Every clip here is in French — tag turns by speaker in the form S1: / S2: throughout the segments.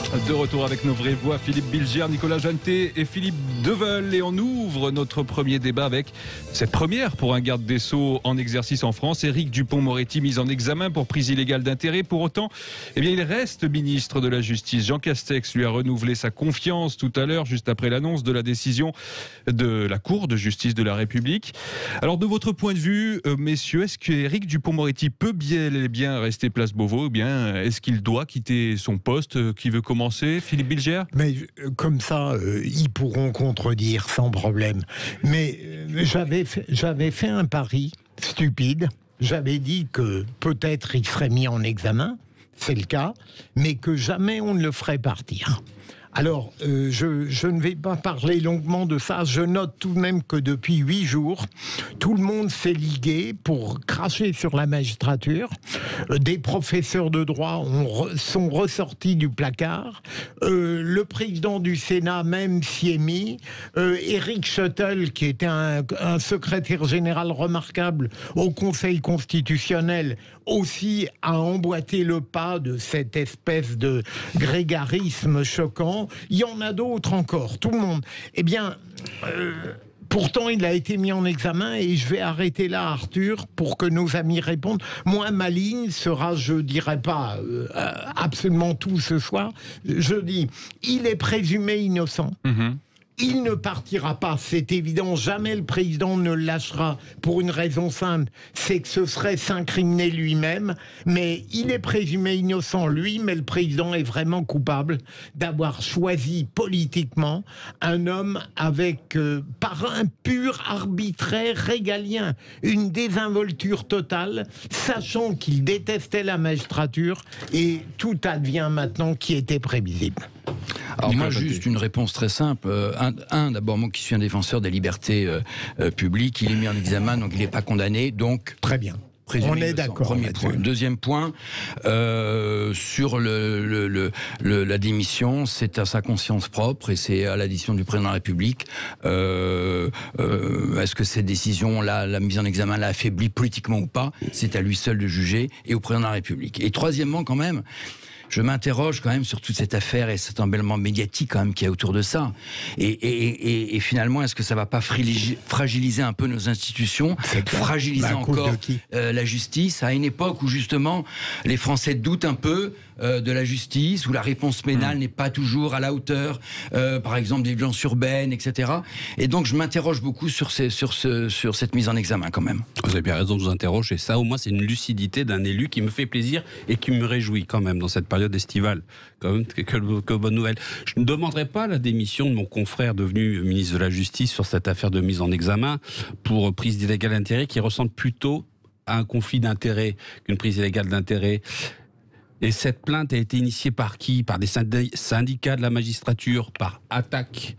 S1: De retour avec nos vraies voix, Philippe Bilger, Nicolas Jeantet et Philippe Deveul. Et on ouvre notre premier débat avec cette première pour un garde des Sceaux en exercice en France. Éric Dupond-Moretti, mis en examen pour prise illégale d'intérêt. Pour autant, il reste ministre de la Justice. Jean Castex lui a renouvelé sa confiance tout à l'heure, juste après l'annonce de la décision de la Cour de justice de la République. Alors, de votre point de vue, messieurs, est-ce qu'Éric Dupond-Moretti peut bien rester place Beauvau ou bien est-ce qu'il doit quitter son poste? Qui veut commencer? Philippe Bilger?
S2: Mais comme ça, ils pourront contredire sans problème. Mais j'avais fait un pari stupide. J'avais dit que peut-être il serait mis en examen, c'est le cas, mais que jamais on ne le ferait partir. Alors, je ne vais pas parler longuement de ça. Je note tout de même que depuis 8 jours, tout le monde s'est ligué pour cracher sur la magistrature. Des professeurs de droit sont ressortis du placard. Le président du Sénat même s'y est mis. Éric Schuttel, qui était un secrétaire général remarquable au Conseil constitutionnel, aussi a emboîté le pas de cette espèce de grégarisme choquant. Il y en a d'autres encore, tout le monde. Eh bien, pourtant, il a été mis en examen et je vais arrêter là, Arthur, pour que nos amis répondent. Moi, ma ligne sera, je ne dirai pas absolument tout ce soir, je dis, il est présumé innocent. Il ne partira pas, c'est évident, jamais le président ne le lâchera pour une raison simple, c'est que ce serait s'incriminer lui-même, mais il est présumé innocent lui, mais le président est vraiment coupable d'avoir choisi politiquement un homme avec, par un pur arbitraire régalien, une désinvolture totale, sachant qu'il détestait la magistrature et tout advient maintenant qui était prévisible.
S3: Alors moi, juste une réponse très simple. D'abord, moi qui suis un défenseur des libertés publiques, il est mis en examen, donc il n'est pas condamné, donc...
S2: Très bien. On est d'accord.
S3: Premier point. Deuxième point, sur la démission, c'est à sa conscience propre et c'est à la décision du président de la République. Est-ce que cette décision-là, la mise en examen, l'a affaibli politiquement ou pas? C'est à lui seul de juger et au président de la République. Et troisièmement, quand même, je m'interroge quand même sur toute cette affaire et cet embellement médiatique quand même qu'il y a autour de ça. Et finalement, est-ce que ça va pas fragiliser un peu nos institutions, fragiliser encore la justice à une époque où justement les Français doutent un peu de la justice, où la réponse pénale n'est pas toujours à la hauteur, par exemple des violences urbaines, etc. Et donc je m'interroge beaucoup sur cette mise en examen quand même.
S4: Vous avez bien raison de vous interroger. Ça, au moins, c'est une lucidité d'un élu qui me fait plaisir et qui me réjouit quand même dans cette période estivale. Quand même, que bonne nouvelle. Je ne demanderai pas la démission de mon confrère devenu ministre de la Justice sur cette affaire de mise en examen pour prise d'illégal d'intérêt qui ressemble plutôt à un conflit d'intérêts qu'une prise illégale d'intérêt. Et cette plainte a été initiée par qui? Par des syndicats de la magistrature, par Attaque.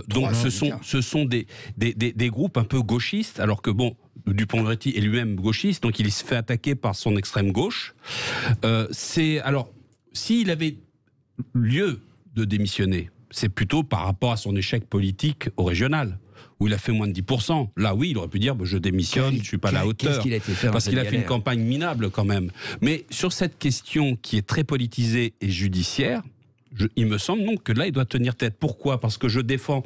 S4: Donc ce sont des groupes un peu gauchistes, alors que bon, Dupond-Moretti est lui-même gauchiste, donc il se fait attaquer par son extrême gauche. Alors, s'il avait lieu de démissionner, c'est plutôt par rapport à son échec politique au régional, où il a fait moins de 10%. Là, oui, il aurait pu dire je démissionne, je ne suis pas à la hauteur. Parce qu'il a fait une campagne minable quand même. Mais sur cette question qui est très politisée et judiciaire, il me semble donc que là, il doit tenir tête. Pourquoi? Parce que je défends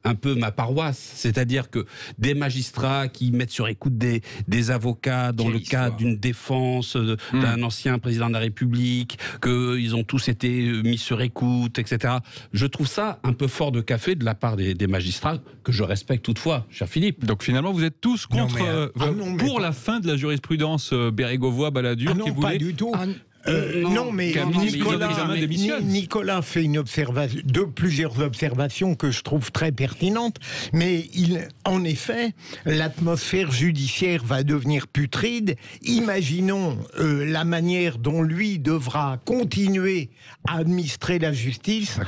S4: un peu ma paroisse, c'est-à-dire que des magistrats qui mettent sur écoute des avocats dans le cadre d'une défense d'un ancien président de la République, qu'ils ont tous été mis sur écoute, etc. Je trouve ça un peu fort de café de la part des magistrats, que je respecte toutefois, cher Philippe.
S1: Donc finalement, vous êtes tous contre, pour la fin de la jurisprudence Bérégovoy-Balladur qui voulait...
S2: Pas du tout. Non, mais Nicolas fait plusieurs observations que je trouve très pertinentes. Mais en effet, l'atmosphère judiciaire va devenir putride. Imaginons la manière dont lui devra continuer à administrer la justice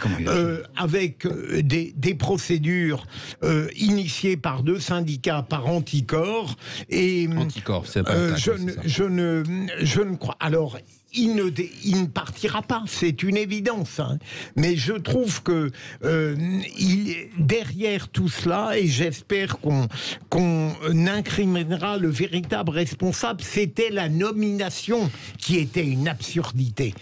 S2: avec des procédures initiées par 2 syndicats, par Anticor. Et
S4: Anticor, c'est pas
S2: je ne crois. Alors, il ne partira pas, c'est une évidence. Hein. Mais je trouve que derrière tout cela, et j'espère qu'on incriminera le véritable responsable, c'était la nomination qui était une absurdité.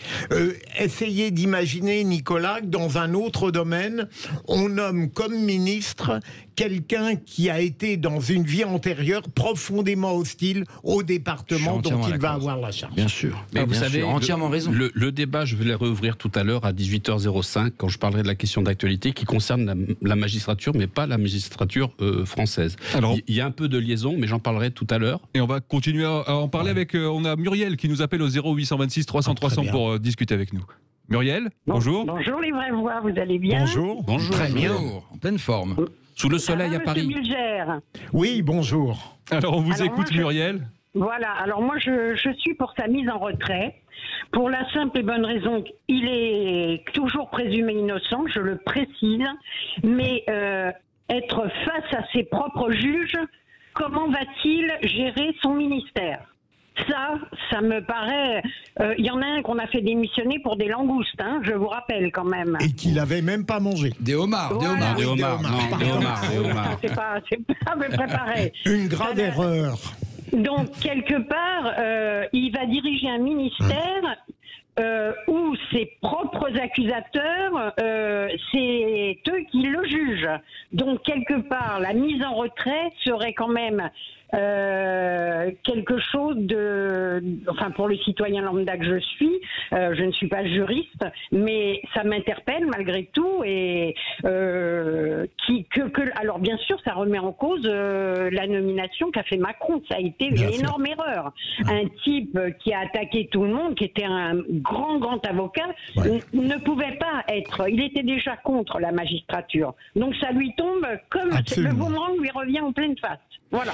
S2: Essayez d'imaginer, Nicolas, que dans un autre domaine, on nomme comme ministre quelqu'un qui a été dans une vie antérieure profondément hostile au département dont il va avoir la charge.
S3: Bien sûr.
S4: Mais vous savez,
S3: entièrement raison.
S4: Le débat, je vais le réouvrir tout à l'heure à 18h05 quand je parlerai de la question d'actualité qui concerne la magistrature, mais pas la magistrature française. Alors, il y a un peu de liaison, mais j'en parlerai tout à l'heure.
S1: Et on va continuer à en parler avec... on a Muriel qui nous appelle au 0826 300 300 pour discuter avec nous. Muriel, bonjour.
S5: Bonjour les vraies voix, vous allez bien?
S2: Bonjour.
S3: Très bien. En pleine forme.
S4: Sous le soleil à Paris.
S5: Monsieur Bulgère.
S2: Oui, bonjour.
S1: Alors on vous écoute, Muriel.
S5: Voilà, alors moi je suis pour sa mise en retrait, pour la simple et bonne raison qu'il est toujours présumé innocent, je le précise, mais être face à ses propres juges, comment va-t-il gérer son ministère ? Ça me paraît... Il y en a un qu'on a fait démissionner pour des langoustes, hein, je vous rappelle quand même.
S2: Et qu'il n'avait même pas mangé.
S3: Des homards,
S5: Voilà.
S3: des homards.
S4: Des homards.
S5: C'est pas à peu près pareil.
S2: Une grave erreur.
S5: Donc, quelque part, il va diriger un ministère où ses propres accusateurs, c'est eux qui le jugent. Donc, quelque part, la mise en retrait serait quand même quelque chose de... Enfin, pour le citoyen lambda que je suis, je ne suis pas juriste, mais ça m'interpelle malgré tout. Et alors, bien sûr, ça remet en cause la nomination qu'a fait Macron. Ça a été une énorme erreur. Un type qui a attaqué tout le monde, qui était un grand avocat, ne pouvait pas être... Il était déjà contre la magistrature. Donc, ça lui tombe comme le boomerang lui revient en pleine face. Voilà.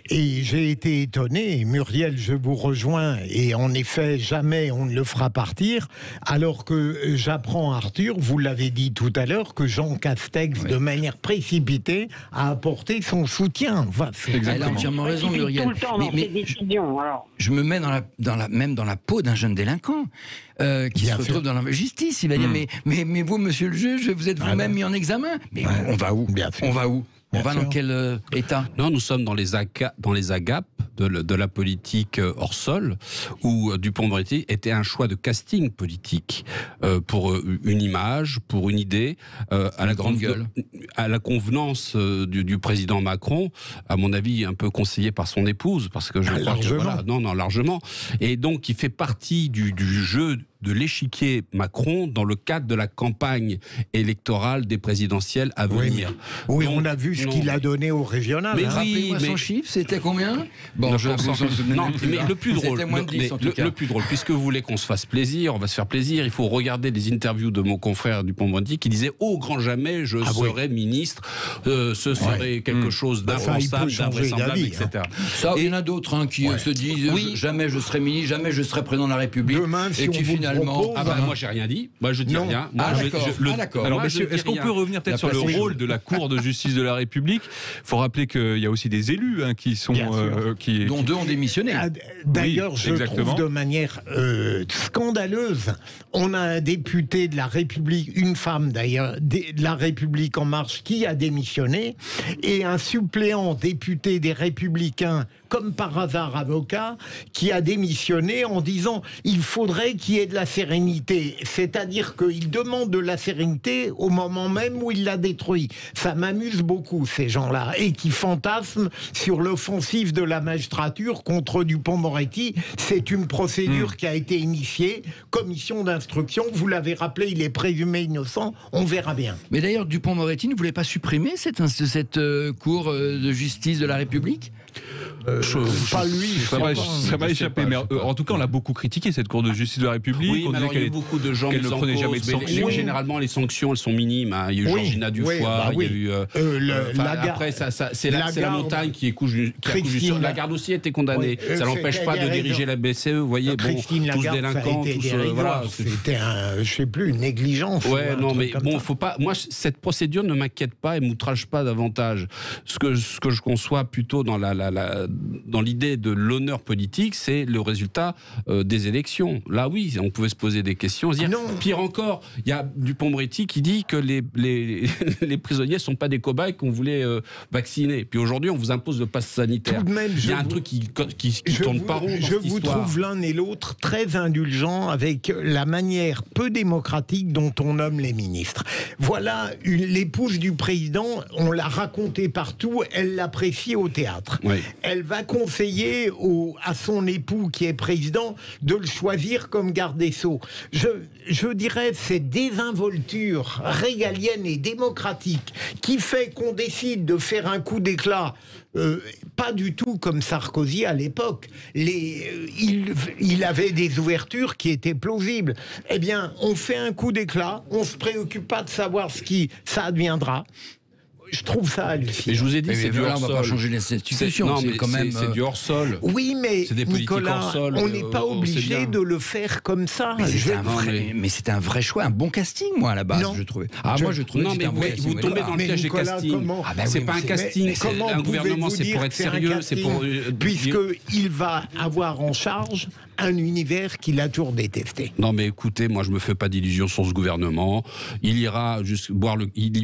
S2: Et j'ai été étonné, Muriel, je vous rejoins, et en effet, jamais on ne le fera partir, alors que j'apprends, Arthur, vous l'avez dit tout à l'heure, que Jean Castex, de manière précipitée, a apporté son soutien. Voilà,
S3: elle a entièrement raison, Muriel.
S5: Tout le temps dans ses décisions, alors.
S3: Je me mets même dans la peau d'un jeune délinquant qui se retrouve dans la justice. Il va dire, mais vous, monsieur le juge, vous êtes vous-même mis en examen. Mais on va où? On va où? On va dans quel état?
S4: Non, nous sommes dans les agapes de la politique hors sol, où Dupond-Moretti était un choix de casting politique pour une image, pour une idée, à la grande gueule, à la convenance du président Macron, à mon avis un peu conseillé par son épouse, parce que je crois que largement. Et donc, il fait partie du jeu de l'échiquier Macron dans le cadre de la campagne électorale des présidentielles à venir.
S2: Oui, donc, on a vu ce qu'il a donné au régional.
S3: Mais rappelez-moi son chiffre, c'était combien?
S4: Bon, mais le plus drôle, le plus drôle, puisque vous voulez qu'on se fasse plaisir, on va se faire plaisir, il faut regarder les interviews de mon confrère Dupond-Moretti qui disait « Au grand jamais, je serai ministre, ce serait quelque chose d'impensable, d'invraisemblable, etc. »
S3: Ça, il y en a d'autres qui se disent « Jamais je serai ministre, jamais je serai président de la République. » Et qui finalement...
S4: moi, j'ai rien dit. Moi, je dis rien.
S3: D'accord.
S1: Alors, messieurs, est-ce qu'on peut revenir peut-être sur le rôle de la Cour de justice de la République? Il faut rappeler qu'il y a aussi des élus qui sont...
S3: dont deux ont démissionné.
S2: D'ailleurs, je trouve de manière scandaleuse, on a un député de la République, une femme d'ailleurs, de la République En Marche, qui a démissionné, et un suppléant député des Républicains, comme par hasard avocat, qui a démissionné en disant il faudrait qu'il y ait de la sérénité. C'est-à-dire qu'il demande de la sérénité au moment même où il l'a détruit. Ça m'amuse beaucoup, ces gens-là, et qui fantasment sur l'offensive de la magistrature contre Dupond-Moretti. C'est une procédure qui a été initiée, commission d'instruction, vous l'avez rappelé, il est présumé innocent, on verra bien.
S3: Mais d'ailleurs, Dupond-Moretti ne voulait pas supprimer cette Cour de justice de la République?
S2: Pas lui,
S1: ça m'a échappé. Mais en tout cas, on a beaucoup critiqué cette Cour de justice de la République.
S4: Oui, il y a eu beaucoup de gens qui ne prenaient jamais de sanctions. Généralement, les sanctions, elles sont minimes. Il y a eu Georgina Dufoy, il y a eu. Après, c'est la montagne qui accouche du sol. La garde aussi a été condamnée. Ça n'empêche pas de diriger la BCE. Vous voyez, tous délinquants,
S2: voilà. C'était je sais plus, une négligence.
S4: Ouais, non, mais bon, faut pas. Moi, cette procédure ne m'inquiète pas et m'outrage pas davantage. Ce que je conçois plutôt dans dans l'idée de l'honneur politique, c'est le résultat des élections. Là, oui, on pouvait se poser des questions. Dire, pire encore, il y a Dupond-Moretti qui dit que les prisonniers ne sont pas des cobayes qu'on voulait vacciner. Puis aujourd'hui, on vous impose le pass sanitaire.
S2: Tout de même,
S4: il y a un truc qui tourne pas rond dans
S2: Je
S4: cette
S2: vous
S4: histoire.
S2: trouve l'un et l'autre très indulgents avec la manière peu démocratique dont on nomme les ministres. Voilà, l'épouse du président, on l'a raconté partout, elle l'apprécie au théâtre.
S4: Oui.
S2: Elle va conseiller à son époux qui est président de le choisir comme garde des Sceaux. Je dirais cette désinvolture régalienne et démocratique qui fait qu'on décide de faire un coup d'éclat, pas du tout comme Sarkozy à l'époque. Il avait des ouvertures qui étaient plausibles. Eh bien, on fait un coup d'éclat, on se préoccupe pas de savoir ce qui ça adviendra. Je trouve ça hallucinant.
S4: Mais je vous ai dit, c'est du
S3: là, on va pas
S4: hors-sol.
S3: changer les institutions.
S4: Non,
S3: c'est
S4: mais
S3: quand même.
S4: c'est du hors-sol.
S2: Oui, mais
S4: C'est des politiques
S2: Nicolas,
S4: hors sol,
S2: on n'est pas
S4: on sait
S2: obligé
S4: bien.
S2: de le faire comme ça.
S3: Mais
S2: Je-
S3: c'est un vrai choix, un bon casting, moi, à la base,
S2: Non.
S3: je trouvais. Moi, je trouvais
S4: Non,
S3: que
S4: mais
S3: c'était un bon casting.
S4: vous
S3: oui,
S4: tombez
S3: d'accord.
S4: dans le
S2: Mais
S4: piège des
S2: Nicolas,
S4: castings.
S2: comment-
S3: Ah bah
S4: C'est
S3: oui,
S4: pas un
S3: mais
S4: casting.
S2: Mais comment
S4: Un gouvernement,
S2: pouvez-vous
S4: c'est
S2: dire
S4: pour
S2: que
S4: être
S2: c'est un
S4: sérieux. C'est pour.
S2: casting, puisqu'il va avoir en charge un univers qu'il a toujours détesté.
S4: Non, mais écoutez, moi, je me fais pas d'illusions sur ce gouvernement. Il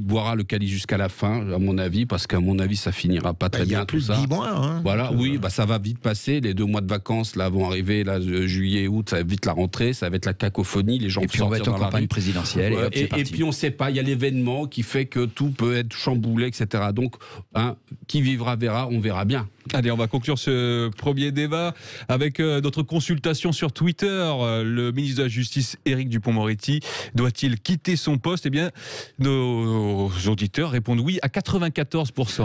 S4: boira le calice jusqu'à la fin, à mon avis, parce qu'à mon avis, ça finira pas très
S2: Il y a
S4: bien
S2: plus
S4: tout
S2: de
S4: ça.
S2: 10 mois. Hein.
S4: Voilà, oui, ça va vite passer. Les 2 mois de vacances là vont arriver, là, juillet, août, ça va vite la rentrée, ça va être la cacophonie, les gens
S3: Et
S4: vont
S3: puis on va
S4: sortir
S3: être en
S4: dans la
S3: campagne
S4: rue.
S3: présidentielle. Et hop, c'est
S4: Et
S3: parti.
S4: puis on ne sait pas, il y a l'événement qui fait que tout peut être chamboulé, etc. Donc, qui vivra verra, on verra bien.
S1: Allez, on va conclure ce premier débat avec notre consultation sur Twitter. Le ministre de la Justice, Éric Dupond-Moretti, doit-il quitter son poste ? Eh bien, nos auditeurs répondent oui à 94%.